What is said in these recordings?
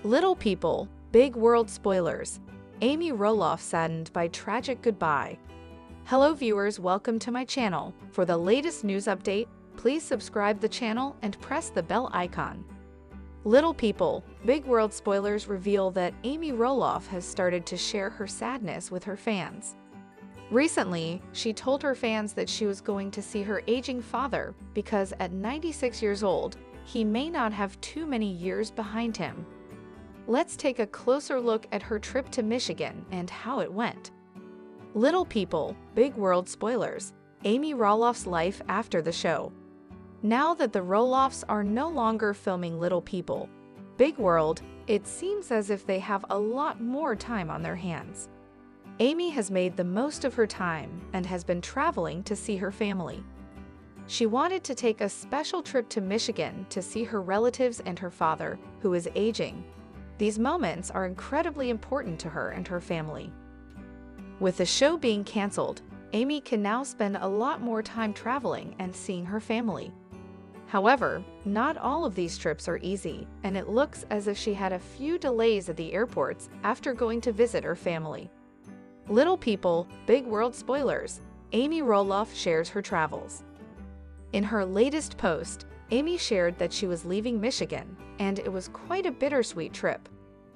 Little people, big world spoilers. Amy Roloff saddened by tragic goodbye. Hello viewers, welcome to my channel. For the latest news update, please subscribe the channel and press the bell icon. Little people, big world spoilers reveal that Amy Roloff has started to share her sadness with her fans. Recently, she told her fans that she was going to see her aging father because at 96 years old, he may not have too many years behind him. Let's take a closer look at her trip to Michigan and how it went. Little people, big world spoilers. Amy Roloff's life after the show. Now that the Roloffs are no longer filming Little People, Big World, it seems as if they have a lot more time on their hands. Amy has made the most of her time and has been traveling to see her family. She wanted to take a special trip to Michigan to see her relatives and her father, who is aging. These moments are incredibly important to her and her family. With the show being canceled, Amy can now spend a lot more time traveling and seeing her family. However, not all of these trips are easy, and it looks as if she had a few delays at the airports after going to visit her family. Little people, big world spoilers. Amy Roloff shares her travels. In her latest post, Amy shared that she was leaving Michigan, and it was quite a bittersweet trip.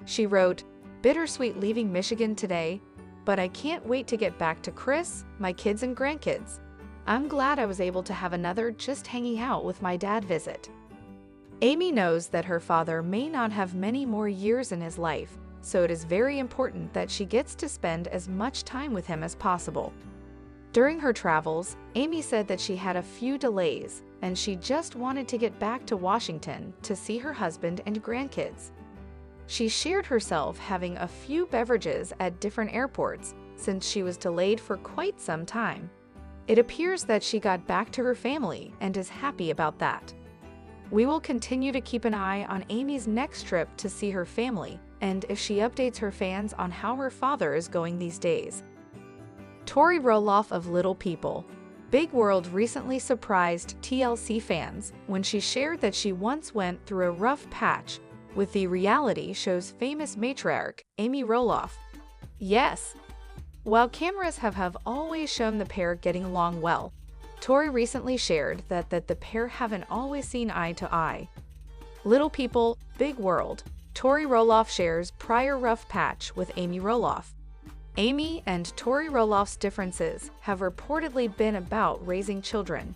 She wrote, "Bittersweet leaving Michigan today, but I can't wait to get back to Chris, my kids and grandkids. I'm glad I was able to have another just hanging out with my dad visit." Amy knows that her father may not have many more years in his life, so it is very important that she gets to spend as much time with him as possible. During her travels, Amy said that she had a few delays, and she just wanted to get back to Washington to see her husband and grandkids. She shared herself having a few beverages at different airports since she was delayed for quite some time. It appears that she got back to her family and is happy about that. We will continue to keep an eye on Amy's next trip to see her family and if she updates her fans on how her father is going these days. Tori Roloff of Little People. Big World recently surprised TLC fans when she shared that she once went through a rough patch with the reality show's famous matriarch, Amy Roloff. Yes, while cameras have always shown the pair getting along well, Tori recently shared that the pair haven't always seen eye to eye. Little People, Big World. Tori Roloff shares prior rough patch with Amy Roloff. Amy and Tori Roloff's differences have reportedly been about raising children.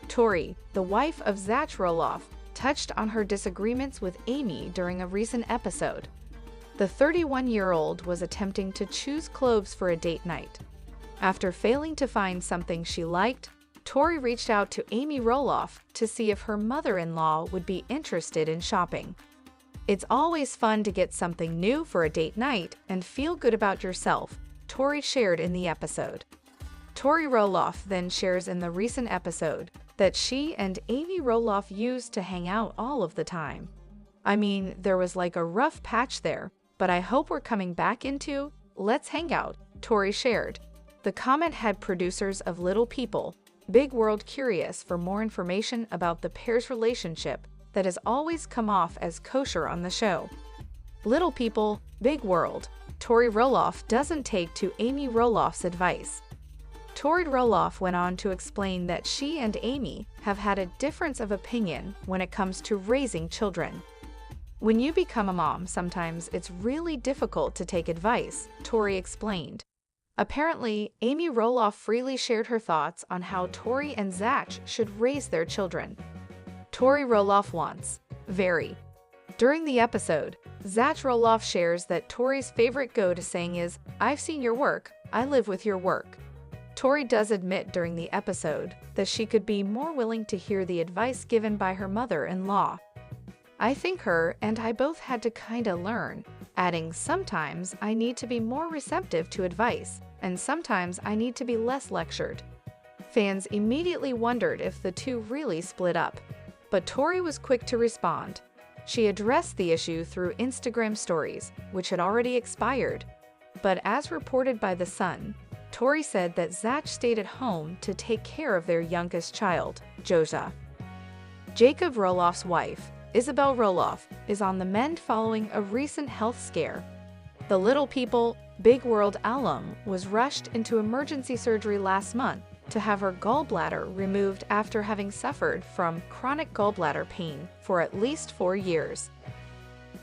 Tori, the wife of Zach Roloff, touched on her disagreements with Amy during a recent episode. The 31-year-old was attempting to choose clothes for a date night. After failing to find something she liked, Tori reached out to Amy Roloff to see if her mother-in-law would be interested in shopping. "It's always fun to get something new for a date night and feel good about yourself," Tori shared in the episode. Tori Roloff then shares in the recent episode that she and Amy Roloff used to hang out all of the time. "I mean, there was like a rough patch there, but I hope we're coming back into, let's hang out," Tori shared. The comment had producers of Little People, Big World curious for more information about the pair's relationship that has always come off as kosher on the show. Little People, Big World. Tori Roloff doesn't take to Amy Roloff's advice. Tori Roloff went on to explain that she and Amy have had a difference of opinion when it comes to raising children. "When you become a mom, sometimes it's really difficult to take advice," Tori explained. Apparently, Amy Roloff freely shared her thoughts on how Tori and Zach should raise their children. Tori Roloff wants, very. During the episode, Zach Roloff shares that Tori's favorite go-to saying is, "I've seen your work, I live with your work." Tori does admit during the episode that she could be more willing to hear the advice given by her mother-in-law. "I think her and I both had to kinda learn," adding, "Sometimes I need to be more receptive to advice, and sometimes I need to be less lectured." Fans immediately wondered if the two really split up. But Tori was quick to respond. She addressed the issue through Instagram stories, which had already expired. But as reported by The Sun, Tori said that Zach stayed at home to take care of their youngest child, Joja. Jacob Roloff's wife, Isabel Roloff, is on the mend following a recent health scare. The Little People, Big World alum was rushed into emergency surgery last month to have her gallbladder removed after having suffered from chronic gallbladder pain for at least 4 years.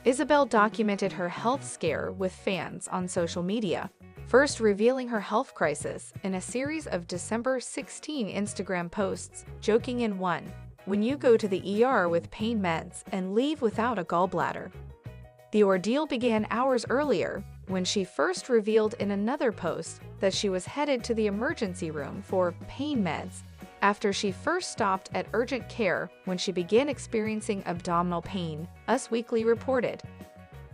Isabel documented her health scare with fans on social media, first revealing her health crisis in a series of December 16 Instagram posts, joking in one, "When you go to the ER with pain meds and leave without a gallbladder." The ordeal began hours earlier when she first revealed in another post that she was headed to the emergency room for pain meds after she first stopped at urgent care when she began experiencing abdominal pain, Us Weekly reported.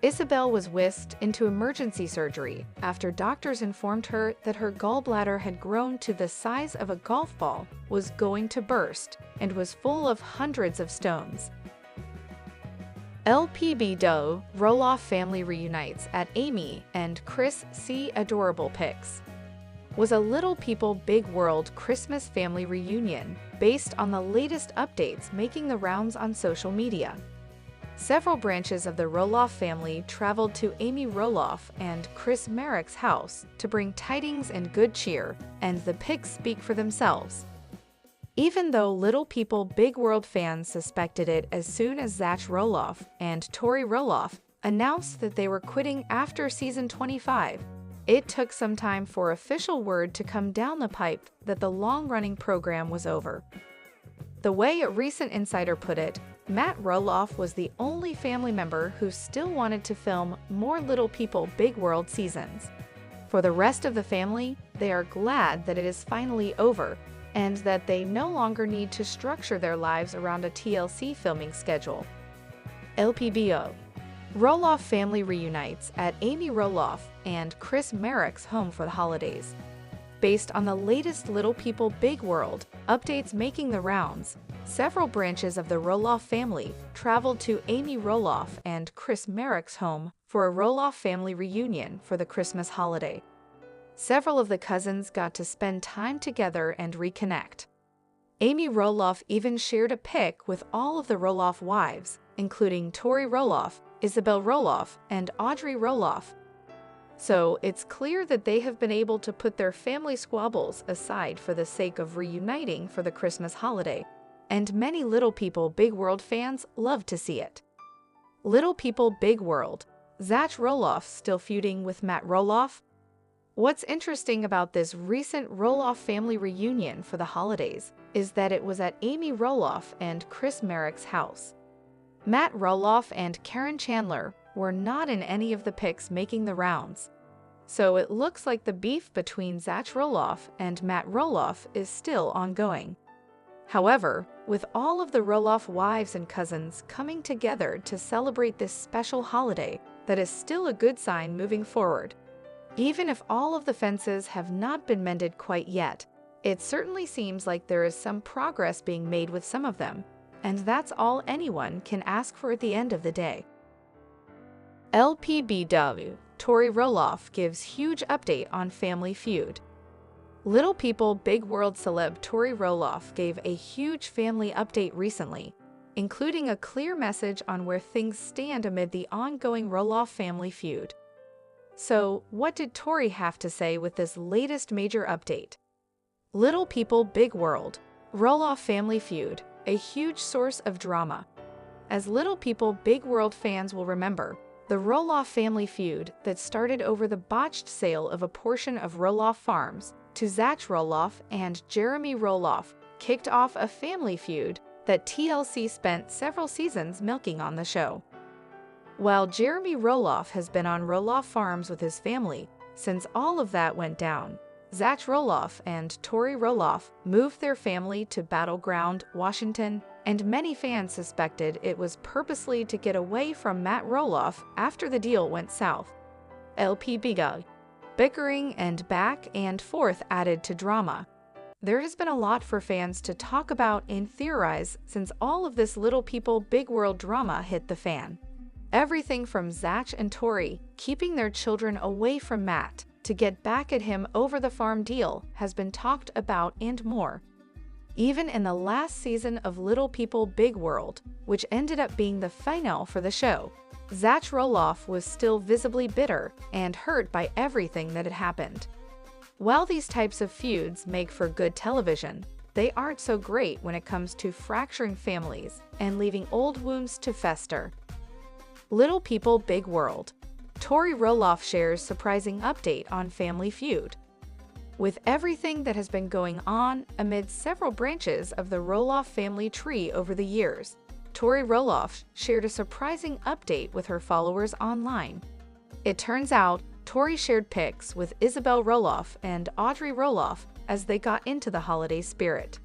Isabel was whisked into emergency surgery after doctors informed her that her gallbladder had grown to the size of a golf ball, was going to burst, and was full of hundreds of stones. LPBO, Roloff family reunites at Amy and Chris C. Adorable pics. Was a Little People Big World Christmas family reunion based on the latest updates making the rounds on social media. Several branches of the Roloff family traveled to Amy Roloff and Chris Marek's house to bring tidings and good cheer, and the pics speak for themselves. Even though Little People Big World fans suspected it as soon as Zach Roloff and Tori Roloff announced that they were quitting after season 25, it took some time for official word to come down the pipe that the long-running program was over. The way a recent insider put it, Matt Roloff was the only family member who still wanted to film more Little People Big World seasons. For the rest of the family, they are glad that it is finally over, and that they no longer need to structure their lives around a TLC filming schedule. LPBO. Roloff family reunites at Amy Roloff and Chris Marek's home for the holidays. Based on the latest Little People Big World updates making the rounds, several branches of the Roloff family traveled to Amy Roloff and Chris Marek's home for a Roloff family reunion for the Christmas holiday. Several of the cousins got to spend time together and reconnect. Amy Roloff even shared a pic with all of the Roloff wives, including Tori Roloff, Isabel Roloff, and Audrey Roloff. So it's clear that they have been able to put their family squabbles aside for the sake of reuniting for the Christmas holiday, and many Little People Big World fans love to see it. Little People Big World. Zach Roloff still feuding with Matt Roloff? What's interesting about this recent Roloff family reunion for the holidays is that it was at Amy Roloff and Chris Marek's house. Matt Roloff and Karen Chandler were not in any of the pics making the rounds. So it looks like the beef between Zach Roloff and Matt Roloff is still ongoing. However, with all of the Roloff wives and cousins coming together to celebrate this special holiday, that is still a good sign moving forward. Even if all of the fences have not been mended quite yet, it certainly seems like there is some progress being made with some of them, and that's all anyone can ask for at the end of the day. LPBW. Tori Roloff gives huge update on family feud. Little People Big World celeb Tori Roloff gave a huge family update recently, including a clear message on where things stand amid the ongoing Roloff family feud. So, what did Tori have to say with this latest major update? Little People Big World. Roloff family feud, a huge source of drama. As Little People Big World fans will remember, the Roloff family feud that started over the botched sale of a portion of Roloff Farms to Zach Roloff and Jeremy Roloff kicked off a family feud that TLC spent several seasons milking on the show. While Jeremy Roloff has been on Roloff Farms with his family since all of that went down, Zach Roloff and Tori Roloff moved their family to Battleground, Washington, and many fans suspected it was purposely to get away from Matt Roloff after the deal went south. LPBO. Bickering and back and forth added to drama. There has been a lot for fans to talk about and theorize since all of this Little People Big World drama hit the fan. Everything from Zach and Tori keeping their children away from Matt to get back at him over the farm deal has been talked about and more. even in the last season of Little People Big World, which ended up being the finale for the show. Zach Roloff was still visibly bitter and hurt by everything that had happened. While these types of feuds make for good television, they aren't so great when it comes to fracturing families and leaving old wounds to fester. Little People Big World. Tori Roloff shares surprising update on Family Feud. With everything that has been going on amid several branches of the Roloff family tree over the years, Tori Roloff shared a surprising update with her followers online. It turns out, Tori shared pics with Isabel Roloff and Audrey Roloff as they got into the holiday spirit.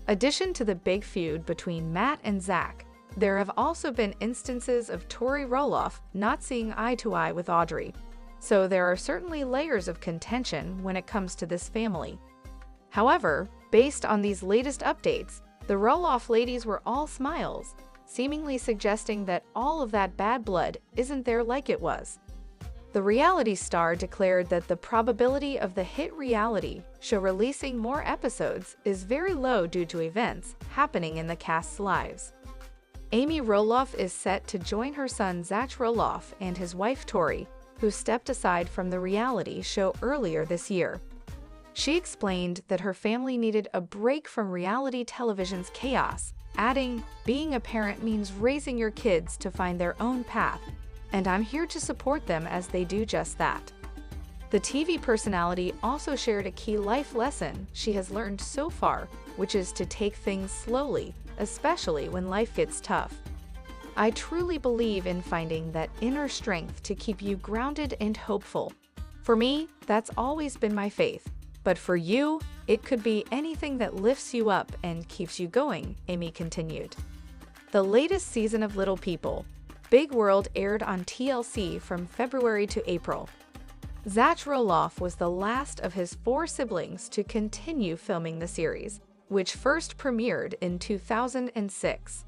Addition to the big feud between Matt and Zach, there have also been instances of Tori Roloff not seeing eye to eye with Audrey, so there are certainly layers of contention when it comes to this family. However, based on these latest updates, the Roloff ladies were all smiles, seemingly suggesting that all of that bad blood isn't there like it was. The reality star declared that the probability of the hit reality show releasing more episodes is very low due to events happening in the cast's lives. Amy Roloff is set to join her son Zach Roloff and his wife Tori, who stepped aside from the reality show earlier this year. She explained that her family needed a break from reality television's chaos, adding, "Being a parent means raising your kids to find their own path, and I'm here to support them as they do just that." The TV personality also shared a key life lesson she has learned so far, which is to take things slowly, especially when life gets tough. "I truly believe in finding that inner strength to keep you grounded and hopeful. For me, that's always been my faith. But for you, it could be anything that lifts you up and keeps you going," Amy continued. The latest season of Little People Big World aired on TLC from February to April. Zach Roloff was the last of his 4 siblings to continue filming the series, which first premiered in 2006.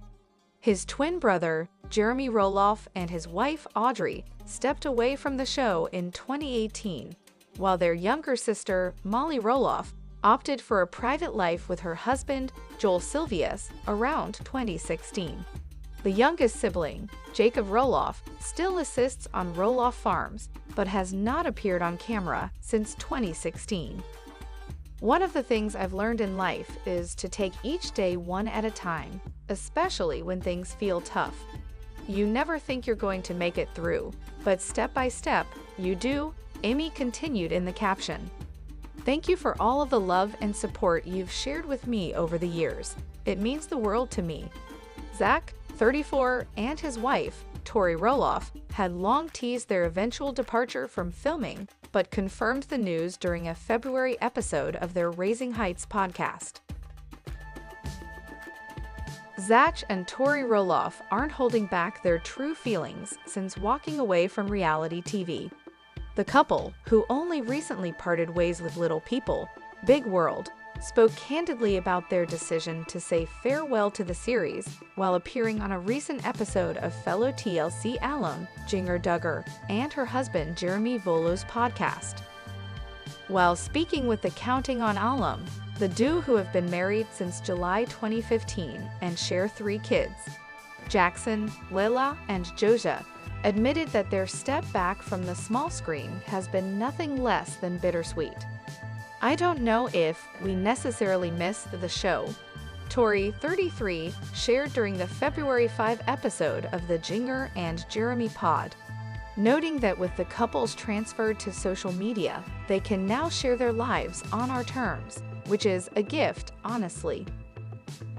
His twin brother, Jeremy Roloff, and his wife, Audrey, stepped away from the show in 2018, while their younger sister, Molly Roloff, opted for a private life with her husband, Joel Silvius, around 2016. The youngest sibling, Jacob Roloff, still assists on Roloff Farms, but has not appeared on camera since 2016. "One of the things I've learned in life is to take each day one at a time, especially when things feel tough. You never think you're going to make it through, but step by step, you do," Amy continued in the caption. "Thank you for all of the love and support you've shared with me over the years. It means the world to me." Zach, 34, and his wife, Tori Roloff, had long teased their eventual departure from filming, but confirmed the news during a February episode of their Raising Heights podcast. Zach and Tori Roloff aren't holding back their true feelings since walking away from reality TV. The couple, who only recently parted ways with Little People Big World, spoke candidly about their decision to say farewell to the series while appearing on a recent episode of fellow TLC alum Jinger Duggar and her husband Jeremy Volo's podcast. While speaking with the Counting On alum, the duo, who have been married since July 2015 and share 3 kids, Jackson, Layla, and Joja, admitted that their step back from the small screen has been nothing less than bittersweet. "I don't know if we necessarily missed the show," Tori, 33, shared during the February 5 episode of the Jinger and Jeremy pod, noting that with the couples transferred to social media, they can now share their lives on our terms, which is a gift, honestly.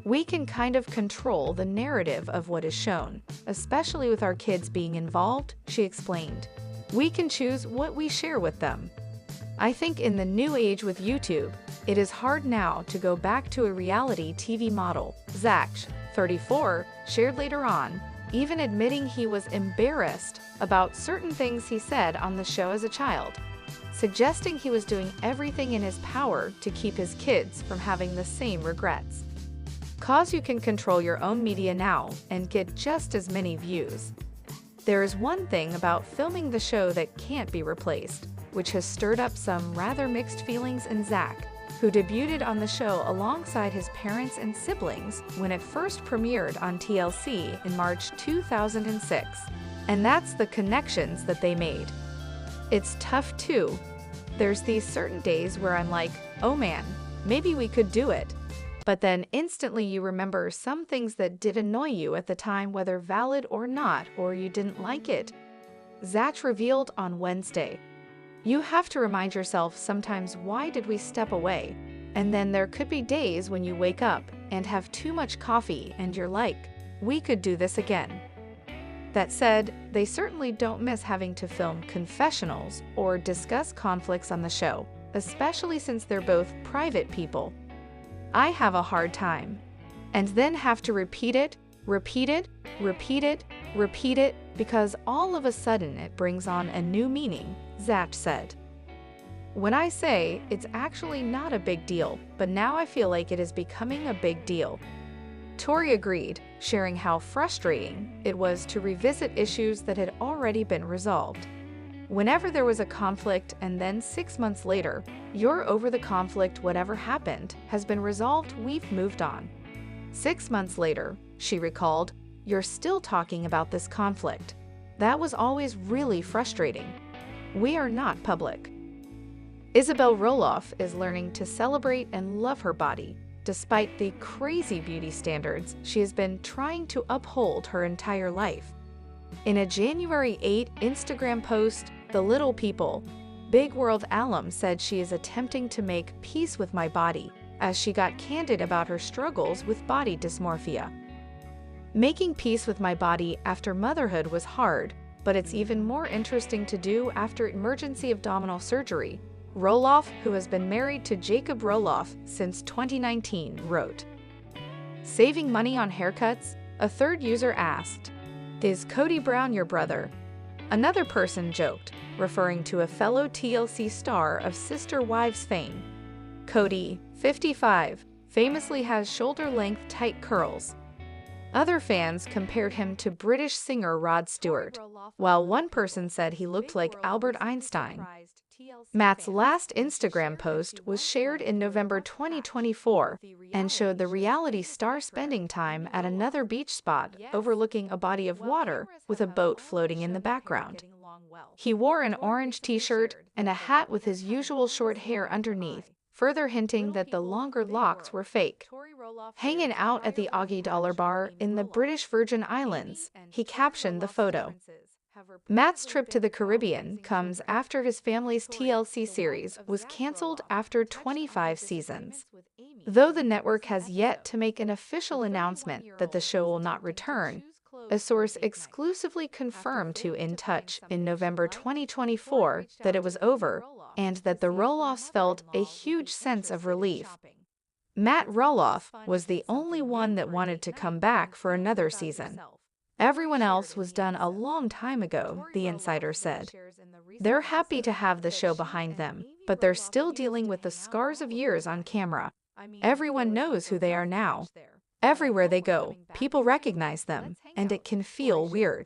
"We can kind of control the narrative of what is shown, especially with our kids being involved," she explained. "We can choose what we share with them. I think in the new age with YouTube, it is hard now to go back to a reality TV model," Zach, 34, shared later on, even admitting he was embarrassed about certain things he said on the show as a child, suggesting he was doing everything in his power to keep his kids from having the same regrets. "'Cause you can control your own media now and get just as many views. There is one thing about filming the show that can't be replaced," which has stirred up some rather mixed feelings in Zach, who debuted on the show alongside his parents and siblings when it first premiered on TLC in March 2006. And that's the connections that they made. It's tough too. There's these certain days where I'm like, oh man, maybe we could do it. But then instantly you remember some things that did annoy you at the time, whether valid or not, or you didn't like it. Zach revealed on Wednesday. You have to remind yourself sometimes, why did we step away? And then there could be days when you wake up and have too much coffee and you're like, we could do this again. That said, they certainly don't miss having to film confessionals or discuss conflicts on the show, especially since they're both private people. I have a hard time. And then have to repeat it, because all of a sudden it brings on a new meaning, Zach said. When I say it's actually not a big deal, but now I feel like it is becoming a big deal. Tori agreed, sharing how frustrating it was to revisit issues that had already been resolved. Whenever there was a conflict and then 6 months later, you're over the conflict, whatever happened has been resolved, we've moved on. 6 months later, she recalled, you're still talking about this conflict. That was always really frustrating. We are not public. Isabel Roloff is learning to celebrate and love her body, despite the crazy beauty standards she has been trying to uphold her entire life. In a January 8 Instagram post, The Little People, Big World alum said she is attempting to make peace with my body, as she got candid about her struggles with body dysmorphia. Making peace with my body after motherhood was hard, but it's even more interesting to do after emergency abdominal surgery, Roloff, who has been married to Jacob Roloff since 2019, wrote. Saving money on haircuts? A third user asked, is Cody Brown your brother? Another person joked, referring to a fellow TLC star of Sister Wives fame. Cody, 55, famously has shoulder-length tight curls. Other fans compared him to British singer Rod Stewart, while one person said he looked like Albert Einstein. Matt's last Instagram post was shared in November 2024 and showed the reality star spending time at another beach spot overlooking a body of water with a boat floating in the background. He wore an orange t-shirt and a hat with his usual short hair underneath, further hinting that the longer locks were fake. Hanging out at the Augie Dollar Bar in the British Virgin Islands, he captioned the photo. Matt's trip to the Caribbean comes after his family's TLC series was canceled after 25 seasons. Though the network has yet to make an official announcement that the show will not return, a source exclusively confirmed to In Touch in November 2024 that it was over and that the Roloffs felt a huge sense of relief. Matt Roloff was the only one that wanted to come back for another season. Everyone else was done a long time ago, the insider said. They're happy to have the show behind them, but they're still dealing with the scars of years on camera. Everyone knows who they are now. Everywhere they go, people recognize them, and it can feel weird.